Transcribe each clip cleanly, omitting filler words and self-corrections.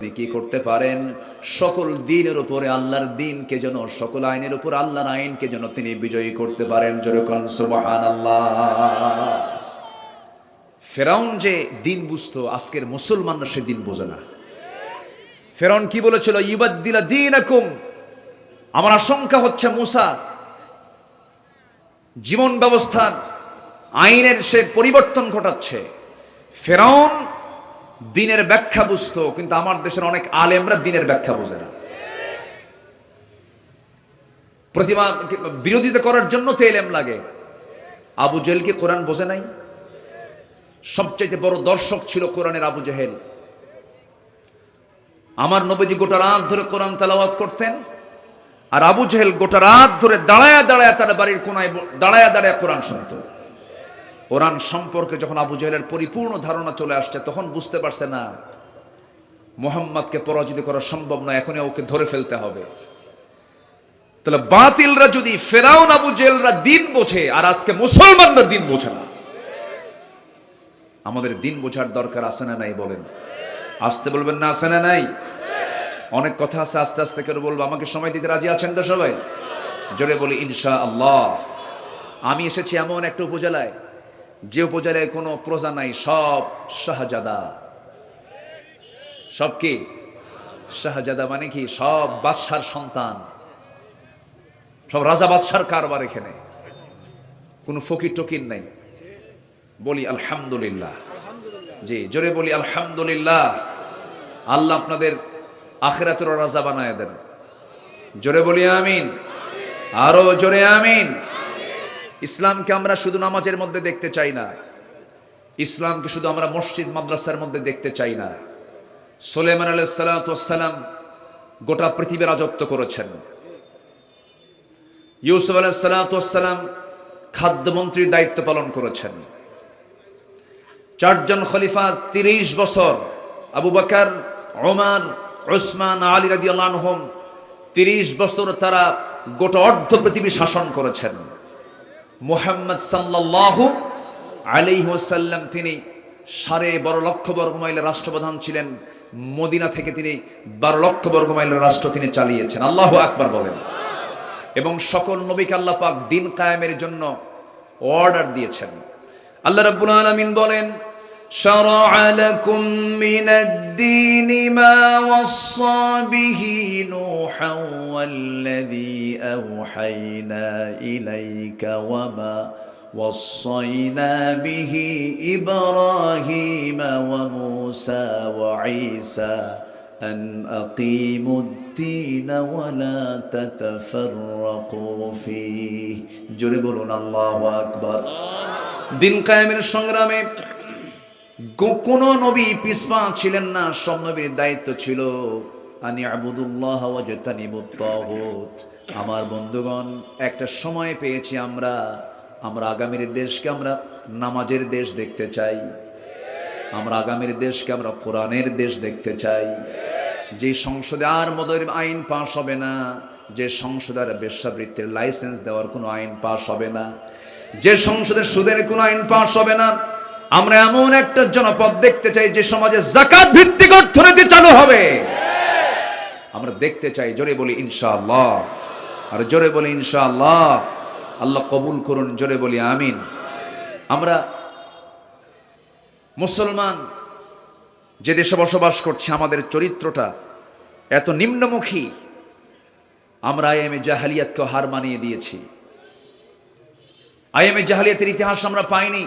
তিনি কি করতে পারেন? সকল দিনের উপরে আল্লাহর দিনকে যেন, সকল আইনের উপর আল্লাহর আইনকে যেন তিনি বিজয়ী করতে পারেন। জোরে কোন সুবহানাল্লাহ। ফেরাউন যে দিন বুঝতো, আজকের মুসলমানরা সে দিন বোঝে না। ফেরাউন কি বলেছিল? ইউবাদদিলা দীনাকুম। আমার আশঙ্কা হচ্ছে মুসা জীবন ব্যবস্থার আইনের সে পরিবর্তন ঘটাচ্ছে। ফেরাউন দিনের ব্যাখ্যা বুঝতো, কিন্তু আমার দেশের অনেক আলেমরা দিনের ব্যাখ্যা বোঝে না। প্রতিমা বিরোধিতা করার জন্য তো এলেম লাগে। আবু জেহেল কি কোরআন বোঝে নাই? সবচাইতে বড় দর্শক ছিল কোরআনের আবু জেহেল। আমার নবীজি গোটা রাত ধরে কোরআন তেলাওয়াত করতেন, আর আবু জেহেল গোটা রাত ধরে দাঁড়ায়া দাঁড়ায়া তার বাড়ির কোনায় দাঁড়ায়া দাঁড়ায়া কোরআন শুনত। কোরআন সম্পর্কে যখন আবু জেহেলের পরিপূর্ণ ধারণা চলে আসছে, তখন বুঝতে পারছে না মুহাম্মদকে পরাজিত করা সম্ভব নয়, এখনই ওকে ধরে ফেলতে হবে। তাহলে বাতিলরা যদি ফেরাউন আবু জেহেলরা দিন বোঝে, আর আজকে মুসলমানরা দিন বোঝে না। আমাদের দিন বোঝার দরকার আছে না নাই? বলেন, আসতে বলবেন না, আছে না নাই? অনেক কথা আছে, আস্তে আস্তে করে বলবো। আমাকে সময় দিতে রাজি আছেন তো সবাই? জোরে বলি ইনশাআল্লাহ। আমি এসেছি এমন একটা উপজেলায়, যে উপজেলায় কোনো প্রজা নাই, সব শাহজাদা। সব কি শাহজাদা? মানে কি? সব বাদশার সন্তান, সব রাজা বাদশার কারবার এখানে। কোনো ফকির টকির নাই। বলি আলহামদুলিল্লাহ। জি, জোরে বলি আলহামদুলিল্লাহ। আল্লাহ আপনাদের আখিরাতের রাজা বানায় দেন। জোরে বলি আমিন। আরো জোরে আমিন। ইসলামকে আমরা শুধু নামাজের মধ্যে দেখতে চাই না, ইসলামকে শুধু আমরা মসজিদ মাদ্রাসার মধ্যে দেখতে চাই না। সুলাইমান আলাইহিস সালাতু ওয়াস সালাম গোটা পৃথিবী রাজত্ব করেছেন। ইউসুফ আলাইহিস সালাতু ওয়াস সালাম খাদ্যমন্ত্রীর দায়িত্ব পালন করেছেন। চারজন খলিফা 30 বছর, আবু বকর, ওমর, উসমান, আলী রাদিয়াল্লাহু আনহুম 30 বছর তারা গোটা অর্ধ পৃথিবী শাসন করেছেন। মুহাম্মদ সাল্লাল্লাহু আলাইহি ওয়াসাল্লাম তিনি 12.5 লক্ষ বর্গ মাইলের রাষ্ট্রপ্রধান ছিলেন। মদিনা থেকে তিনি 12 লক্ষ বর্গ মাইলের রাষ্ট্র তিনি চালিয়েছেন। আল্লাহু আকবার বলেন। এবং সকল নবীকে আল্লাহ পাক দিন কায়েমের জন্য অর্ডার দিয়েছেন। আল্লাহ রাব্বুল আলামিন বলেন, শারা'a লাকুম মিনাদ-দীনি মা ওয়াসসা বিহি নূহান ওয়াল্লাযী আওহায়না ইলাইকা ওয়া মা ওয়াসসাইনা বিহি ইব্রাহিমা ওয়া মূসা ওয়া ঈসা আন আকিমুদ-দীন ওয়া লা তাতাফাররাকু ফীহি। জোরে বলুন আল্লাহু আকবার। দিন কায়েমের সংগ্রামে কোন নবী পিছপা ছিলেন না। সব নবীর দায়িত্ব ছিল আনি আবুদুল্লাহ ওয়াজতানিবুত তাগুত। আমার বন্ধুগণ, একটা সময় পেয়েছি আমরা আগামীর দেশকে আমরা নামাজের দেশ দেখতে চাই। আমরা আগামীর দেশকে আমরা কোরআনের দেশ দেখতে চাই। যে সংসদে আর মদের আইন পাশ হবে না, যে সংসদে আর বেশ্যাবৃত্তির লাইসেন্স দেওয়ার কোনো আইন পাশ হবে না, যে সংসদে সুদের কোনো আইন পাশ হবে না। আমরা এমন একটা জনপদ দেখতে চাই যে সমাজে যাকাত ভিত্তিক অর্থনীতি চালু হবে। আমরা দেখতে চাই। জোরে বলি ইনশাআল্লাহ। আর জোরে বলি ইনশাআল্লাহ। আল্লাহ কবুল করুন। জোরে বলি আমিন। আমরা মুসলমান যে দেশে বসবাস করছি, আমাদের চরিত্রটা এত নিম্নমুখী, আমরা আইএমএ জাহেলিয়াতকে হার মানিয়ে দিয়েছি। আইএমএ জাহেলিয়াতের ইতিহাস আমরা পাইনি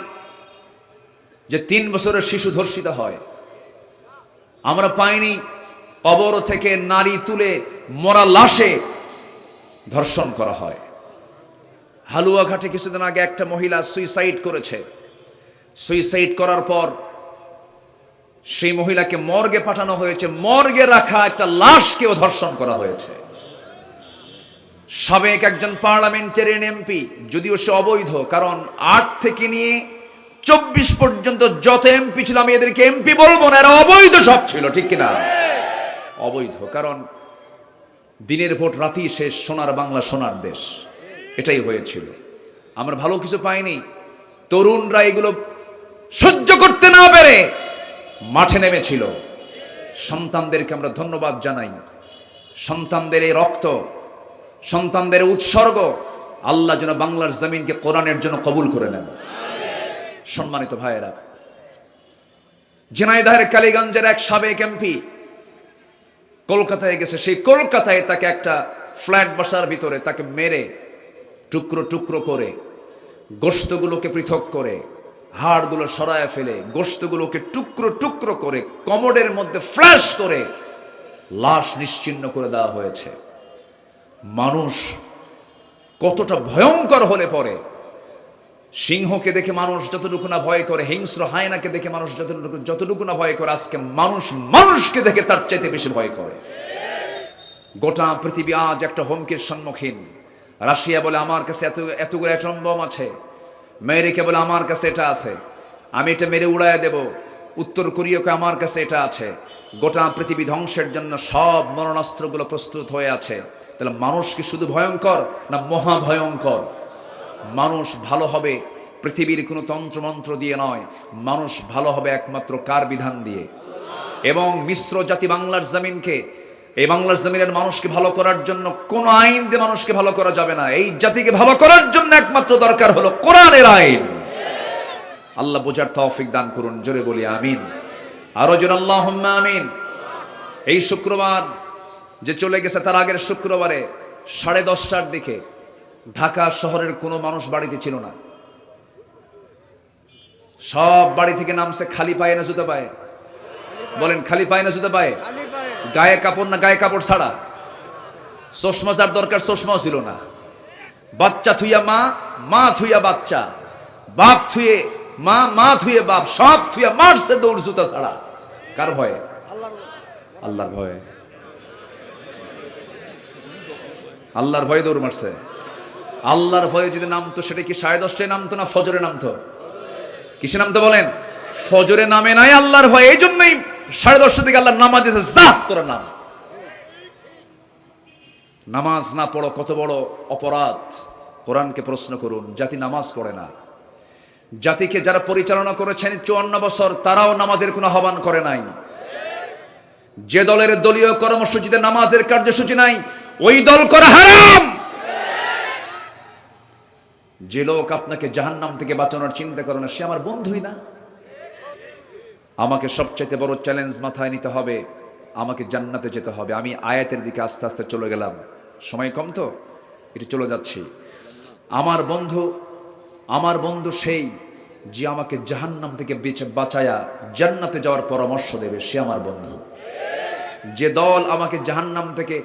যে 3 বছরের শিশু ধর্ষিত হয়। আমরা পাইনি কবর থেকে নারী তুলে মরা লাশে ধর্ষণ করা হয়। হালুয়াঘাটে কিছুদিন আগে একটা মহিলা সুইসাইড করেছে। সুইসাইড করার পর সেই মহিলাকে মর্গে পাঠানো হয়েছে। মর্গে রাখা একটা লাশকেও ধর্ষণ করা হয়েছে। সাবেক একজন পার্লামেন্টারিয়ান এমপি, যদিও সে অবৈধ, কারণ 8 থেকে নিয়ে 24 পর্যন্ত যত এমপি ছিল, আমি এদেরকে এমপি বলবো না, এরা অবৈধ সব ছিল, ঠিক কিনা? অবৈধ। কারণ দিনের ভোট রাতেই শেষ, সোনার বাংলা সোনার দেশ, এটাই হয়েছিল। আমরা ভালো কিছু পাইনি। তরুণরা এগুলো সহ্য করতে না পেরে মাঠে নেমেছিল। সন্তানদেরকে আমরা ধন্যবাদ জানাই। সন্তানদের এই রক্ত, সন্তানদের উৎসর্গ আল্লাহ যেন বাংলার জমিনকে কোরআনের জন্য কবুল করে নেন। সম্মানিত ভাইয়েরা, ঝিনাইদহের কালীগঞ্জের এক সাবেক এমপি কলকাতায় গেছে। সেই কলকাতায় তাকে একটা ফ্ল্যাট বাসার ভিতরে তাকে মেরে টুকরো টুকরো করে, গোশতগুলোকে পৃথক করে, হাড়গুলো সরায় ফেলে, গোশতগুলোকে টুকরো টুকরো করে কমোডের মধ্যে ফ্ল্যাশ করে লাশ নিশ্চিহ্ন করে দেওয়া হয়েছে। মানুষ কতটা ভয়ঙ্কর হলে পরে, সিংহকে দেখে মানুষ যতটুকু না ভয় করে, হিংস্র হায়নাকে দেখে মানুষ যতটুকু না ভয় করে, আজকে মানুষ মানুষকে দেখে তার চাইতে বেশি ভয় করে। গোটা পৃথিবী আজ একটা হুমকির সম্মুখীন। রাশিয়া বলে আমার কাছে এতগুলো অ্যাটম বম আছে, আমেরিকা বলে আমার কাছে এটা আছে, আমি এটা মেরে উড়ায় দেব, উত্তর কোরিয়াকে আমার কাছে এটা আছে। গোটা পৃথিবী ধ্বংসের জন্য সব মরণাস্ত্রগুলো প্রস্তুত হয়ে আছে। তাহলে মানুষ কি শুধু ভয়ঙ্কর না মহা ভয়ঙ্কর? মানুষ ভালো হবে পৃথিবীর কোনো তন্ত্রমন্ত্র দিয়ে নয়, মানুষ ভালো হবে একমাত্র কার বিধান দিয়ে? এবং মিশ্র জাতি বাংলার জমিনকে, এই বাংলার জমিনের মানুষকে ভালো করার জন্য কোন আইন দিয়ে মানুষকে ভালো করা যাবে না। এই জাতিকে ভালো করার জন্য একমাত্র দরকার হলো কোরআনের আইন। আল্লাহ বোঝার তৌফিক দান করুন, জোরে বলি আমিন। আরো জোরে আল্লাহুম্মা আমিন। এই শুক্রবার যে চলে গেছে, তার আগের শুক্রবারে 10:30টার দিকে ঢাকা শহরের কোনো মানুষ বাড়িতে ছিল না। সব বাড়ি থেকে নামছে খালি পায়ে না জুতা পায়ে? বলেন, খালি পায়ে না জুতা পায়ে? গায়ে কাপড় না গায়ে কাপড় ছাড়া? চশমা যার দরকার চশমাও ছিল না। বাচ্চা থুইয়া মা, মা থুইয়া বাচ্চা, বাপ থুয়ে মা, মা থুয়ে বাপ, সব থুইয়া মারছে দৌড় জুতা ছাড়া। কার ভয়ে? আল্লাহর ভয়ে। আল্লাহর ভয়ে দৌড় মারছে। আল্লাহর ভয়ে যদি নামতো, সেটা কি 10:30টায় নামতো না ফজরে নামতো? কিসে নামতো বলেন? ফজরে নামে নাই, আল্লাহর ভয়ে। এই জন্যই 10:30 থেকে আল্লাহ নামাজ দিয়েছে, যা তোরা নাম। নামাজ না পড়ো কত বড় অপরাধ। কোরআনকে প্রশ্ন করুন, জাতি নামাজ পড়ে না। জাতিকে যারা পরিচালনা করেছেন 54 বছর, তারাও নামাজের কোনো আহ্বান করে নাই। যে দলের দলীয় কর্মসূচিতে নামাজের কার্যসূচি নাই, ওই দল করা হারাম। যে লোক আপনাকে জাহান্নাম থেকে বাঁচানোর চিন্তা করে না, সে আমার বন্ধুই না। আমাকে সবচেয়ে বড় চ্যালেঞ্জ মাথায় নিতে হবে, আমাকে জান্নাতে যেতে হবে। আমি আয়াতের দিকে আস্তে আস্তে চলে গেলাম, সময় কম তো এটি চলে যাচ্ছি। আমার বন্ধু সেই যে আমাকে জাহান্নাম থেকে বাঁচায়া জান্নাতে যাওয়ার পরামর্শ দেবে, সে আমার বন্ধু। যে দল আমাকে জাহান্নাম থেকে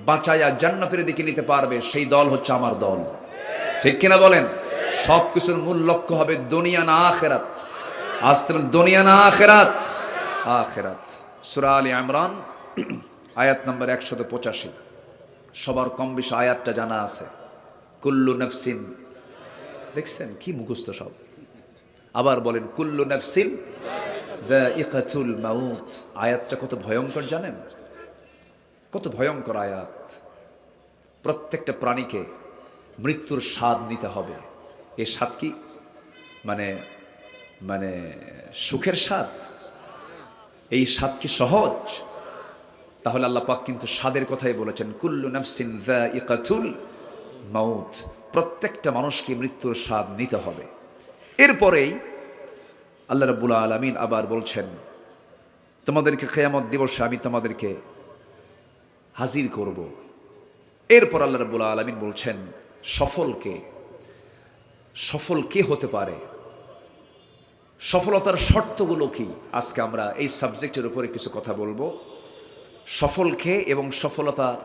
বাঁচায়া জান্নাতের দিকে নিতে পারবে, সেই দল হচ্ছে আমার দল। ঠিক কিনা বলেন? সবকিছুর মূল লক্ষ্য হবে দুনিয়া না আখিরাত। আসতে দুনিয়া না আখিরাত, আখিরাত। সূরা আলে ইমরান আয়াত নম্বর 185। সবার কম বেশি আয়াতটা জানা আছে। কুল্লু নাফসিন, দেখছেন কি মুখস্থ সব। আবার বলেন, কুল্লু নাফসিন যায়িকাতুল মাউত। আয়াতটা কত ভয়ঙ্কর জানেন? কত ভয়ঙ্কর আয়াত। প্রত্যেকটা প্রাণীকে মৃত্যুর স্বাদ নিতে হবে। এই স্বাদ কি মানে মানে সুখের স্বাদ? এই স্বাদ কি সহজ? তাহলে আল্লাহ পাক কিন্তু স্বাদের কথাই বলেছেন, কুল্লু নাফসিন যায়িকাতুল মাউত। প্রত্যেকটা মানুষকে মৃত্যুর স্বাদ নিতে হবে। এরপরেই আল্লাহ রাব্বুল আলামিন আবার বলছেন, তোমাদেরকে কিয়ামত দিবসে আমি তোমাদেরকে হাজির করব। এরপর আল্লাহ রাব্বুল আলামিন বলছেন, সফল কে হতে পারে, সফলতার শর্তগুলো কি? আজকে আমরা এই সাবজেক্টের উপরে কিছু কথা বলবো। সফল কে এবং সফলতার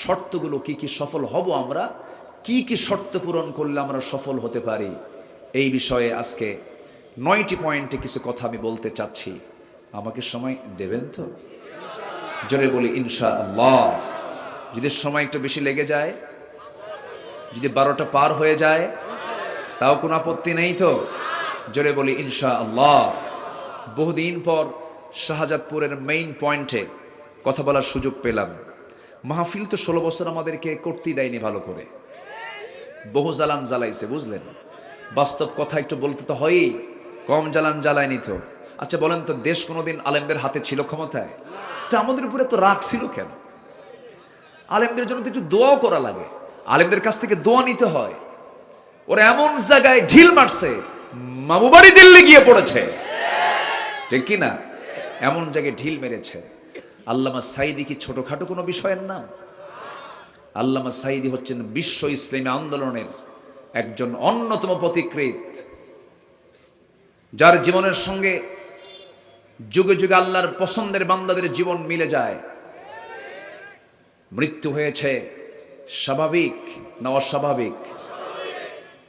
শর্তগুলো কি কি, সফল হব আমরা কি কি শর্ত পূরণ করলে আমরা সফল হতে পারি, এই বিষয়ে আজকে 9টি পয়েন্টে কিছু কথা আমি বলতে চাচ্ছি। আমাকে সময় দেবেন তো? জোরে বলি ইনশাআল্লাহ। যদি সময় একটু বেশি লেগে যায়, যদি 12টা পার হয়ে যায়, তাও কোনো আপত্তি নেই তো? জোরে বলি ইনশাআল্লাহ। বহুদিন পর শাহজাদপুরের মেইন পয়েন্টে কথা বলার সুযোগ পেলাম। মাহফিল তো 16 বছর আমাদেরকে করতেই দেয়নি ভালো করে, বহু জ্বালান জ্বালাইছে, বুঝলেন? বাস্তব কথা একটু বলতে তো হয়ই, কম জ্বালান জ্বালায়নি তো। আচ্ছা বলেন তো, দেশ কোনোদিন আলেমদের হাতে ছিল ক্ষমতায়? আচ্ছা আমাদের উপরে তো রাগ ছিল কেন? আলেমদের জন্য তো একটু দোয়াও করা লাগে, আলেমদের কাছ থেকে দোয়া নিতে হয়। ওরা এমন জায়গায় ঢিল মারছে, মামু বাড়ি দিল্লি গিয়ে পড়েছে, ঠিক কি না? এমন জায়গায় ঢিল মেরেছে। আল্লামা সাঈদী কি ছোটখাটো কোনো বিষয়ের নাম? আল্লামা সাঈদী হচ্ছেন বিশ্ব ইসলামী আন্দোলনের একজন অন্যতম পথিকৃৎ, যার জীবনের সঙ্গে যুগে যুগে আল্লাহর পছন্দের বান্দাদের জীবন মিলে যায়। মৃত্যু হয়েছে স্বাভাবিক না অস্বাভাবিক?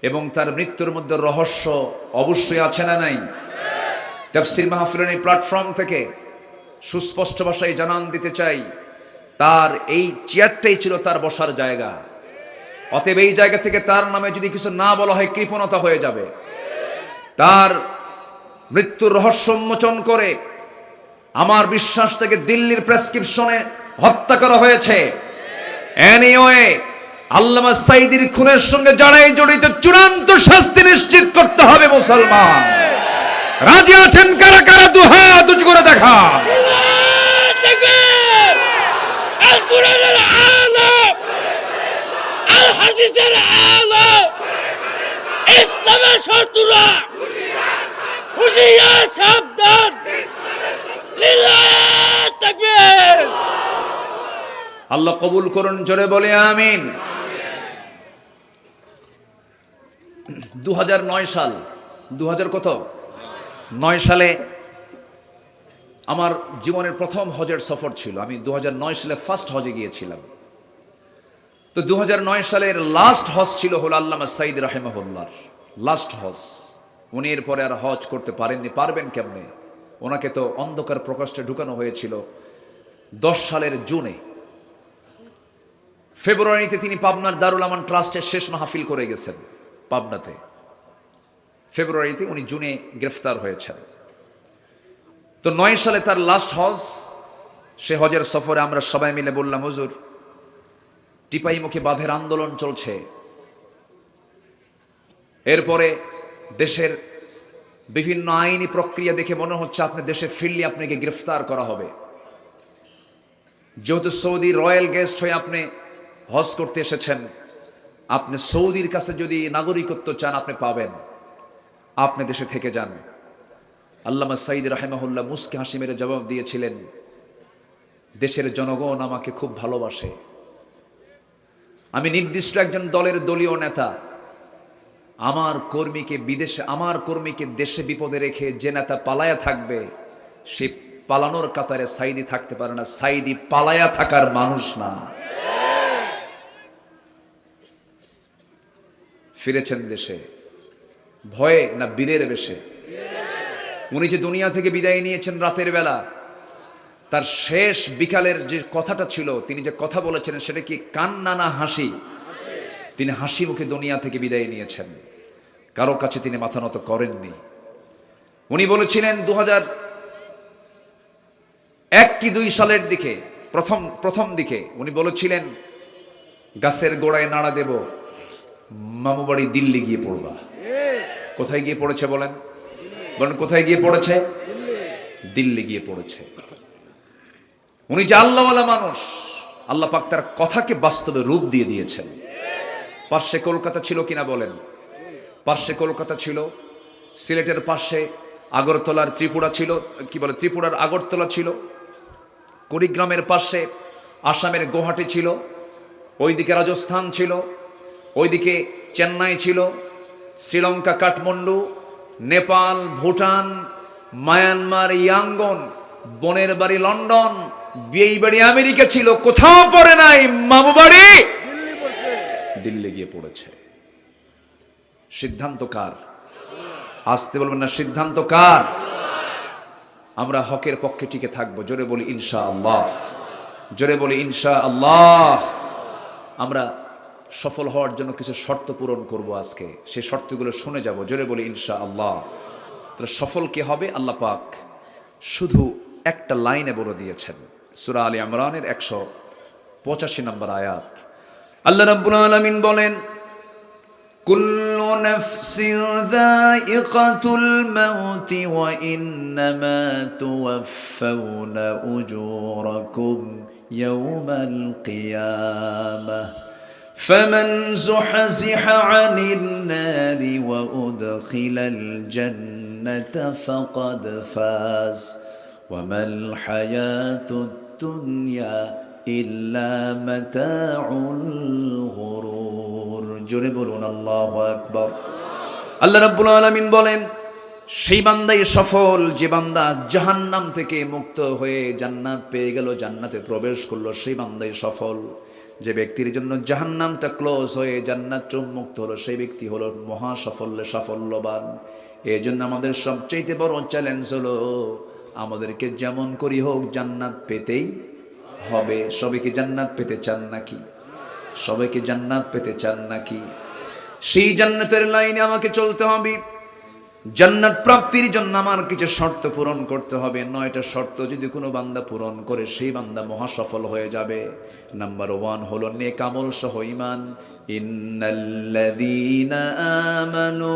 এবং তার মৃত্যুর মধ্যে রহস্য অবশ্যই আছে না নাই? তাফসীর মাহফিলের এই প্ল্যাটফর্ম থেকে সুস্পষ্ট ভাষায় জানান দিতে চাই, তার এই চেয়ারটাই ছিল তার বসার জায়গা। অতএব এই জায়গা থেকে তার নামে যদি কিছু না বলা হয় কৃপণতা হয়ে যাবে। তার মৃত্যুর রহস্য উন্মোচন করে আমার বিশ্বাস থেকে দিল্লির প্রেসক্রিপশনে হত্যা করা হয়েছে। এনিওয়ে আল্লামা সাঈদীর খুনের সঙ্গে যারাই জড়িত চূড়ান্ত শাস্তি নিশ্চিত করতে হবে। মুসলমান রাজি আছেন কারা কারা? দুহাত উঁচু করে দেখা। আল কোরআনের আলো, আল হাদিসের আলো, ইসলামের শত্রুরা হুঁশিয়ার সাবধান। লিল্লাহ তাকবীর। আল্লাহ কবুল করুন, জোরে বলে আমিন। 2009 সাল, 2000 কত 9 সালে আমার জীবনের প্রথম হজের সফর ছিল। আমি 2009 সালে ফার্স্ট হজে গিয়েছিলাম। তো 2009 সালের লাস্ট হজ ছিল হলো আল্লামা সাঈদী রাহিমাহুল্লাহর লাস্ট হজ। উনি এরপরে আর হজ করতে পারেননি। পারবেন কেমনে? ওনাকে তো অন্ধকার প্রকোষ্ঠে ঢুকানো হয়েছিল 10 সালের জুনে। ফেব্রুয়ারিতে তিনি পাবনার দারুল আমান ট্রাস্টের শেষ মাহফিল করে গেছেন পাবনাতে। ফেব্রুয়ারিতে উনি জুনে গ্রেফতার হয়েছেন। তো 9 সালে তার লাস্ট হজ। সে হজের সফরে আমরা সবাই মিলে বললাম, হুজুর টিপাই মুখে বাঁধের আন্দোলন চলছে, এরপরে দেশের বিভিন্ন আইনি প্রক্রিয়া দেখে মনে হচ্ছে আপনি দেশে ফিরলে আপনাকে গ্রেফতার করা হবে। যেহেতু সৌদি রয়্যাল গেস্ট হয়ে আপনি হজ করতে এসেছেন, আপনি সৌদির কাছে যদি নাগরিকত্ব চান আপনি পাবেন, আপনি দেশে থেকে যান। আল্লামা সাঈদী রাহিমাহুল্লাহ মুস্কি হাসি মেরে জবাব দিয়েছিলেন, দেশের জনগণ আমাকে খুব ভালোবাসে, আমি নির্দিষ্ট একজন দলের দলীয় নেতা। আমার কর্মীকে দেশে বিপদে রেখে যে নেতা পালায়া থাকবে, সে পালানোর কাতারে সাঈদী থাকতে পারে না। সাঈদী পালায়া থাকার মানুষ না। ফিরেছেন দেশে ভয়ে না বীরের বেশে? উনি যে দুনিয়া থেকে বিদায় নিয়েছেন রাতের বেলা, তার শেষ বিকালের যে কথাটা ছিল, তিনি যে কথা বলেছেন সেটা কি কান্না না হাসি? তিনি হাসি মুখে দুনিয়া থেকে বিদায় নিয়েছেন। কারো কাছে তিনি মাথা নত করেননি। উনি বলেছিলেন 2001 কি 2 সালের দিকে, প্রথম দিকে উনি বলেছিলেন, গাছের গোড়ায় নাড়া দেব, মামু বাড়ি দিল্লি গিয়ে পড়বা। কোথায় গিয়ে পড়েছে বলেন? কোথায় গিয়ে পড়েছে? দিল্লি গিয়ে পড়েছে। উনি যে আল্লাহওয়ালা মানুষ, আল্লাহ পাক তার কথাকে বাস্তবে রূপ দিয়ে দিয়েছেন। পাশে কলকাতা ছিল কিনা বলেন? পাশে কলকাতা ছিল, সিলেটের পাশে আগরতলার ত্রিপুরা ছিল, ত্রিপুরার আগরতলা ছিল, কুড়িগ্রামের পাশে আসামের গুয়াহাটি ছিল, ওইদিকে রাজস্থান ছিল, ওইদিকে চেন্নাই ছিল, শ্রীলঙ্কা কাঠমান্ডু, নেপাল, ভুটান, মায়ানমার ইয়াঙ্গন, বোনের বাড়ি লন্ডন, বিয়ে বাড়ি আমেরিকা ছিল, কোথাও পড়ে নাই, মামু বাড়ি দিল্লি গিয়ে পড়েছে। সিদ্ধান্ত কার? আসতে বলবেন না, সিদ্ধান্ত কার? আমরা হকের পক্ষে টিকে থাকবো। জোরে বলি ইনশাআল্লাহ, জোরে বলি ইনশাআল্লাহ। আমরা সফল হওয়ার জন্য কিছু শর্ত পূরণ করব আজকে, সেই শর্তগুলো শুনে যাব। জোরে বলি ইনশাআল্লাহ। তাহলে সফল কে হবে? আল্লাহ পাক শুধু একটা লাইনে বলে দিয়েছেন, সূরা আলী ইমরানের 185 নম্বর আয়াত। আল্লাহ রাব্বুল আলামিন বলেন, কুল্লু نفس ذائقة الموت وإنما توفون أجوركم يوم القيامة فمن زحزح عن النار وأدخل الجنة فقد فاز وما الحياة الدنيا إلا متاع الغرور জোরে বলুন আল্লাহু আকবার। আল্লাহ রাব্বুল আলামিন বলেন সেই বান্দাই সফল যে বান্দা জাহান্নাম থেকে মুক্ত হয়ে জান্নাত পেয়ে গেল, জান্নাতে প্রবেশ করলো, সেই বান্দাই সফল। যে ব্যক্তির জন্য জাহান্নামটা ক্লোজ হয়ে জান্নাত মুক্ত হলো সেই ব্যক্তি হলো মহা সাফল্যবান। এই জন্য আমাদের সবচেয়ে বড় চ্যালেঞ্জ হলো আমাদেরকে যেমন করি হোক জান্নাত পেতেই হবে। সবাইকে জান্নাত পেতে চান নাকি? সবাইকে জান্নাত পেতে চান নাকি? সেই জান্নাতের লাইনে আমাকে চলতে হবে। জান্নাত প্রাপ্তির জন্য আমার কিছু শর্ত পূরণ করতে হবে। 9টা শর্ত যদি কোনো বান্দা পূরণ করে সেই বান্দা মহা সফল হয়ে যাবে। নাম্বার 1 হলো নেক আমল সহ ঈমান। ইন্নাল্লাযীনা আমানু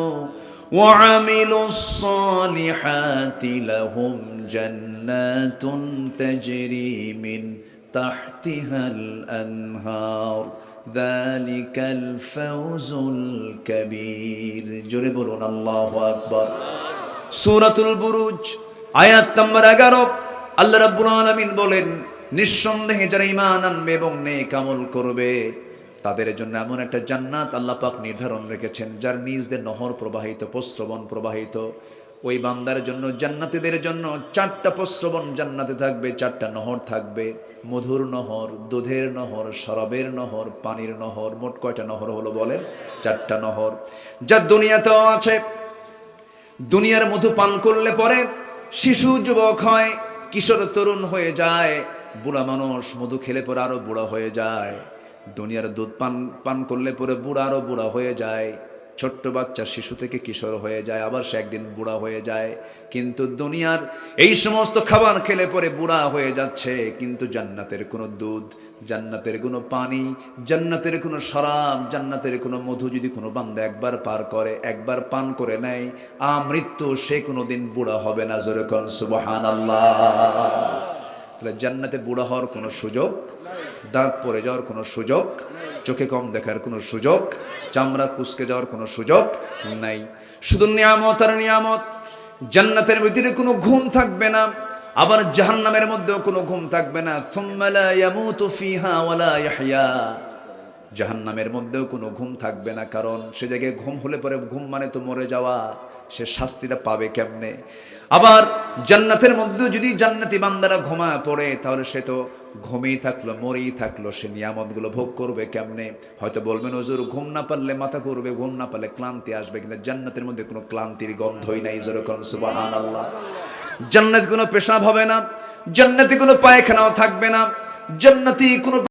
ওয়া আমিলুস সালিহাতি লাহুম জান্নাতুন তাজরি মিন তাহতিহাল আনহার যালিকাল ফাওজুল কাবীর। জোরে বলুন আল্লাহু আকবার। সূরাতুল বুরুজ আয়াত নম্বর 11 আল্লাহ রাব্বুল আলামিন বলেন নিঃসন্দেহে যারা ঈমান আনবে এবং নেক আমল করবে তাদের জন্য এমন একটা জান্নাত আল্লাহ পাক নির্ধারণ রেখেছেন যার নিজ দিয়ে নহর প্রবাহিত, প্রস্রবণ প্রবাহিত। ওই বান্দার জন্য জান্নাতীদের জন্য 4টা প্রস্রবণ জান্নাতে থাকবে, 4টা নহর থাকবে। মধুর নহর, দুধের নহর, শরাবের নহর, পানির নহর। মোট কয়টা নহর হলো বলেন? 4টা নহর, যা দুনিয়াতেও আছে। দুনিয়ার মধু পান করলে পরে শিশু যুবক হয়, কিশোর তরুণ হয়ে যায়, বুড়া মানুষ মধু খেলে পরে আরো বুড়া হয়ে যায়। দুনিয়ার দুধ পান করলে পরে বুড়া আরো বুড়া হয়ে যায়। ছোট্ট বাচ্চা শিশু থেকে কিশোর হয়ে যায়, আবার সে একদিন বুড়া হয়ে যায়। কিন্তু দুনিয়ার এই সমস্ত খাবার খেলে পরে বুড়া হয়ে যাচ্ছে, কিন্তু জান্নাতের কোনো দুধ, জান্নাতের কোনো পানি, জান্নাতের কোনো শরাব, জান্নাতের কোনো মধু যদি কোনো বান্দা একবার একবার পান করে নেয় আমৃত্যু সে কোনোদিন বুড়া হবে না। জোরে কোন সুবহানাল্লাহ। জান্নাতে বুড়া হওয়ার কোনো সুযোগ, দাঁত পড়ে যাওয়ার কোনো সুযোগ, চোখে কম দেখার কোনো সুযোগ, চামড়া কুঁচকে যাওয়ার কোনো সুযোগ নাই। শুধু নিয়ামত আর নিয়ামত। জান্নাতের ভিতরে কোনো ঘুম থাকবে না, আবার জাহান্নামের মধ্যেও কোনো ঘুম থাকবে না। সুম্মা লা ইয়ামুতু ফিহা ওয়ালা ইয়াহইয়া। জাহান্নামের মধ্যেও কোনো ঘুম থাকবে না, কারণ সে জায়গায় ঘুম হলে পরে ঘুম মানে তো মরে যাওয়া, সে শাস্তিটা পাবে কেমনে? আবার জান্নাতের মধ্যে যদি জান্নাতি বান্দারা ঘুমায় পড়ে তাহলে সে তো ঘুমেই থাকলো, মরেই থাকলো, সে নিয়ামতগুলো ভোগ করবে কেমনে? হয়তো বলবেন হুজুর ঘুম না পারলে মাথা ঘুরবে, ঘুম না পারলে ক্লান্তি আসবে, কিন্তু জান্নাতের মধ্যে কোনো ক্লান্তির গন্ধই নাই। যেরকম সুবহানাল্লাহ। জান্নাতে কোনো পেশাব হবে না, জান্নাতে কোনো পায়খানাও থাকবে না, জান্নাতি কোনো